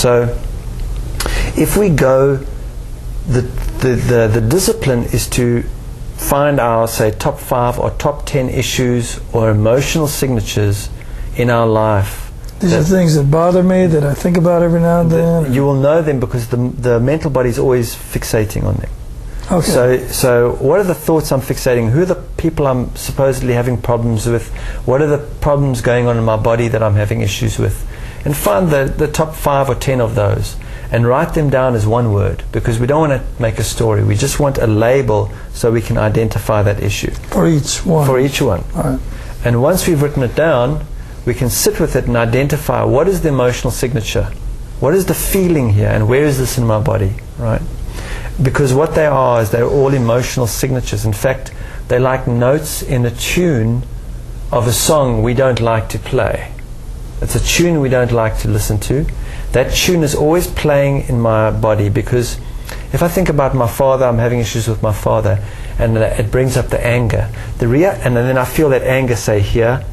So if we go, the discipline is to find our, say, top 5 or top 10 issues or emotional signatures in our life. These are things that bother me, that I think about every now and then. You will know them because the mental body is always fixating on them. Okay. So what are the thoughts I'm fixating? Who are the people I'm supposedly having problems with? What are the problems going on in my body that I'm having issues with? And find the top 5 or 10 of those and write them down as one word, because we don't want to make a story. We just want a label so we can identify that issue. For each one. For each one. All right. And once we've written it down, we can sit with it and identify what is the emotional signature, what is the feeling here, and where is this in my body, right? Because what they are is they're all emotional signatures. In fact, they're like notes in a tune of a song we don't like to play. It's a tune we don't like to listen to. That tune is always playing in my body, because if I think about my father, I'm having issues with my father, and it brings up the anger. And then I feel that anger, say, here.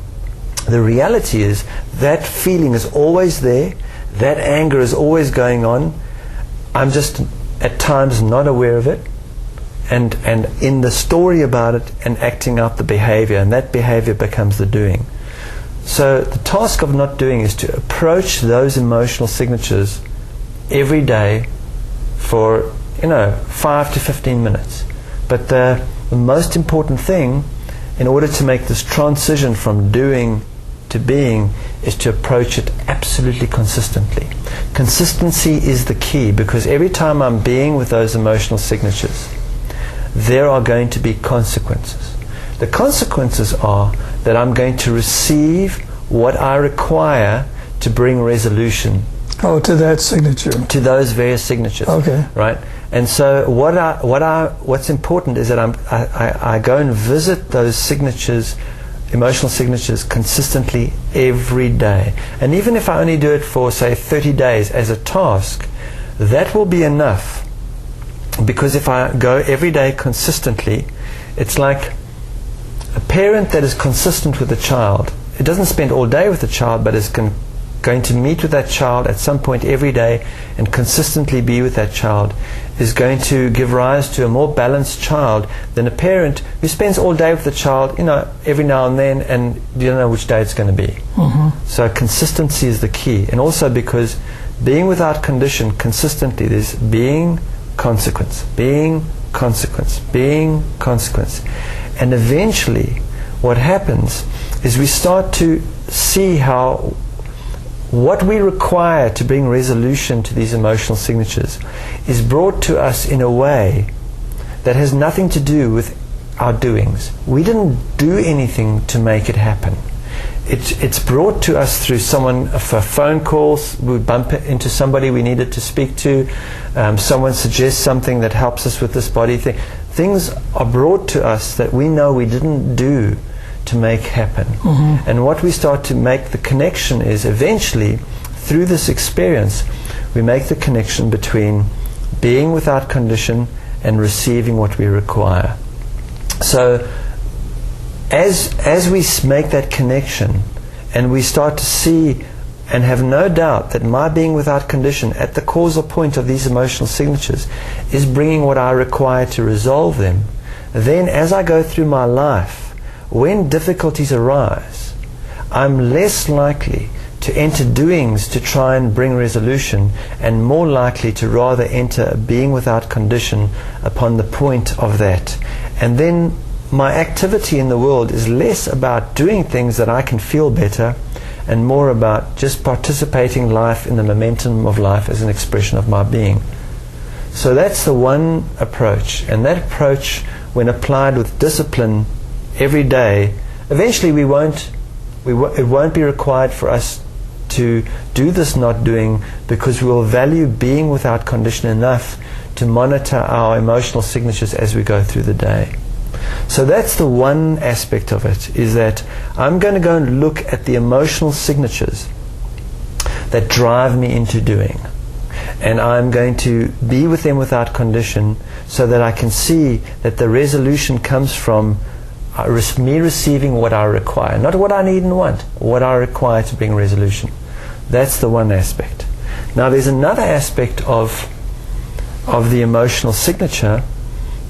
The reality is that feeling is always there. That anger is always going on. I'm just at times not aware of it, and in the story about it and acting out the behavior, and that behavior becomes the doing. So the task of not doing is to approach those emotional signatures every day for 5 to 15 minutes. But the most important thing, in order to make this transition from doing to being, is to approach it absolutely consistently. Consistency is the key, because every time I'm being with those emotional signatures, there are going to be consequences. The consequences are that I'm going to receive what I require to bring resolution. Oh, to that signature. To those various signatures. Okay. Right? And so what's important is that I go and visit those signatures, emotional signatures, consistently every day. And even if I only do it for, say, 30 days as a task, that will be enough. Because if I go every day consistently, it's like a parent that is consistent with a child. It doesn't spend all day with the child, but is going to meet with that child at some point every day and consistently be with that child, is going to give rise to a more balanced child than a parent who spends all day with the child, every now and then, and you don't know which day it's going to be. Mm-hmm. So consistency is the key. And also because being without condition consistently, there's being, consequence, being, consequence, being, consequence. And eventually what happens is we start to see how what we require to bring resolution to these emotional signatures is brought to us in a way that has nothing to do with our doings. We didn't do anything to make it happen. It's brought to us through someone, for phone calls. We bump into somebody we needed to speak to. Someone suggests something that helps us with this body thing. Things are brought to us that we know we didn't do to make happen. Mm-hmm. And what we start to make the connection is, eventually, through this experience, we make the connection between being without condition and receiving what we require. So as we make that connection, and we start to see and have no doubt that my being without condition at the causal point of these emotional signatures is bringing what I require to resolve them, then as I go through my life, when difficulties arise, I'm less likely to enter doings to try and bring resolution, and more likely to rather enter being without condition upon the point of that. And then my activity in the world is less about doing things that I can feel better, and more about just participating life in the momentum of life as an expression of my being. So that's the one approach. And that approach, when applied with discipline every day, eventually it won't be required for us to do this not doing, because we will value being without condition enough to monitor our emotional signatures as we go through the day. So that's the one aspect of it, is that I'm going to go and look at the emotional signatures that drive me into doing, and I'm going to be with them without condition, so that I can see that the resolution comes from me receiving what I require, not what I need and want, what I require to bring resolution. That's the one aspect. Now there's another aspect of the emotional signature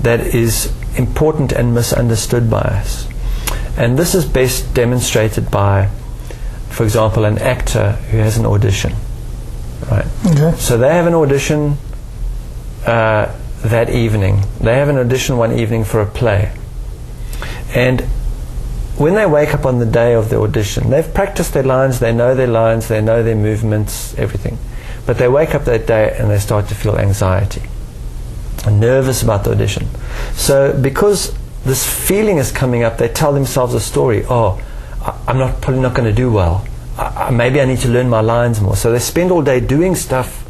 that is important and misunderstood by us. And this is best demonstrated by, for example, an actor who has an audition. Right? Okay. So they have an audition that evening. They have an audition one evening for a play. And when they wake up on the day of the audition, they've practiced their lines, they know their lines, they know their movements, everything. But they wake up that day and they start to feel anxiety and nervous about the audition. So because this feeling is coming up, they tell themselves a story. Oh, I'm probably not going to do well. Maybe I need to learn my lines more. So they spend all day doing stuff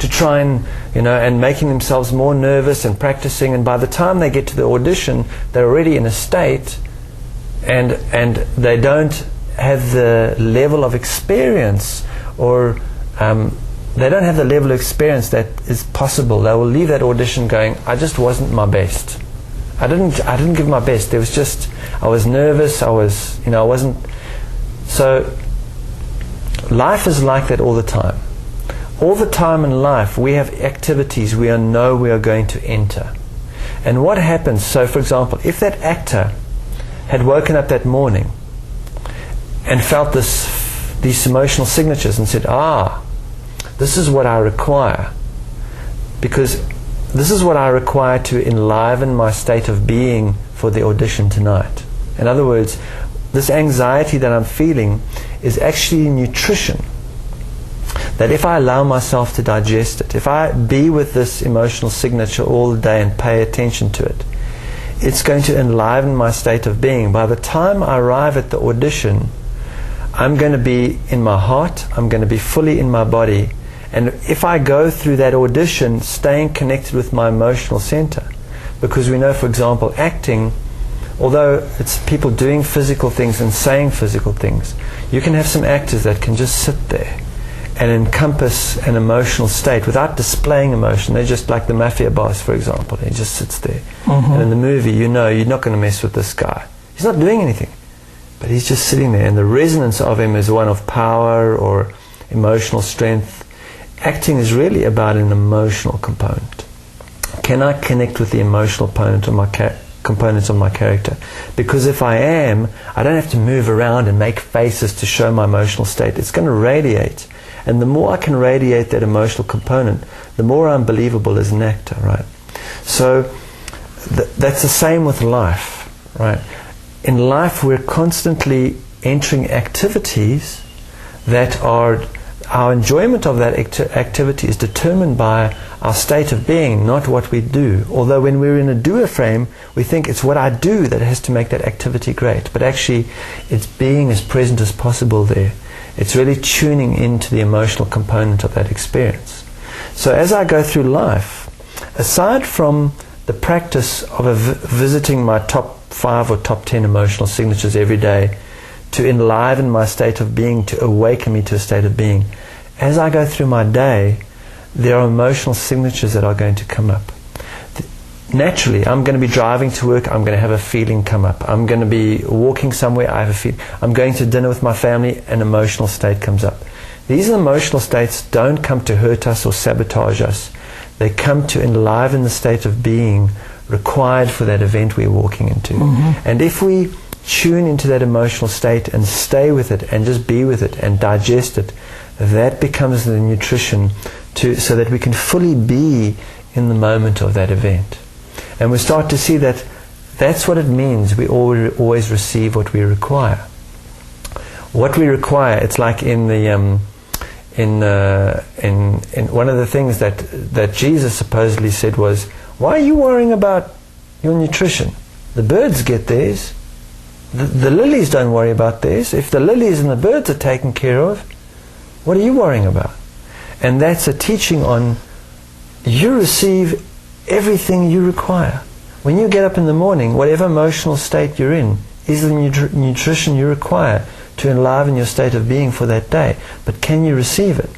to try and making themselves more nervous and practicing. And by the time they get to the audition, they're already in a state, and they don't have the level of experience, or they don't have the level of experience that is possible. They will leave that audition going, I just wasn't my best. I didn't give my best. There was just, I was nervous. I wasn't. So life is like that all the time. All the time in life, we have activities we know we are going to enter. And what happens? So, for example, if that actor had woken up that morning and felt these emotional signatures and said, this is what I require, because this is what I require to enliven my state of being for the audition tonight. In other words, this anxiety that I'm feeling is actually nutrition. That if I allow myself to digest it, if I be with this emotional signature all the day and pay attention to it, it's going to enliven my state of being. By the time I arrive at the audition, I'm going to be in my heart, I'm going to be fully in my body. And if I go through that audition staying connected with my emotional center, because we know, for example, acting, although it's people doing physical things and saying physical things, you can have some actors that can just sit there and encompass an emotional state without displaying emotion. They're just like the mafia boss, for example. He just sits there. Mm-hmm. And in the movie, you're not going to mess with this guy. He's not doing anything, but he's just sitting there. And the resonance of him is one of power or emotional strength. Acting is really about an emotional component. Can I connect with the emotional component of components of my character? Because if I am, I don't have to move around and make faces to show my emotional state. It's going to radiate. And the more I can radiate that emotional component, the more I'm believable as an actor, right? So that's the same with life, right? In life, we're constantly entering activities that are, our enjoyment of that activity is determined by our state of being, not what we do. Although when we're in a doer frame, we think it's what I do that has to make that activity great. But actually, it's being as present as possible there. It's really tuning into the emotional component of that experience. So as I go through life, aside from the practice of visiting my top 5 or top 10 emotional signatures every day to enliven my state of being, to awaken me to a state of being, as I go through my day, there are emotional signatures that are going to come up. Naturally, I'm going to be driving to work, I'm going to have a feeling come up. I'm going to be walking somewhere, I have a feeling. I'm going to dinner with my family, an emotional state comes up. These emotional states don't come to hurt us or sabotage us. They come to enliven the state of being required for that event we're walking into. Mm-hmm. And if we tune into that emotional state and stay with it and just be with it and digest it, that becomes the nutrition so that we can fully be in the moment of that event. And we start to see that that's what it means. We always receive what we require. What we require, it's like in the in one of the things that Jesus supposedly said was, why are you worrying about your nutrition? The birds get theirs. The lilies don't worry about theirs. If the lilies and the birds are taken care of, what are you worrying about? And that's a teaching on you receive everything you require. When you get up in the morning, whatever emotional state you're in is the nutrition you require to enliven your state of being for that day. But can you receive it?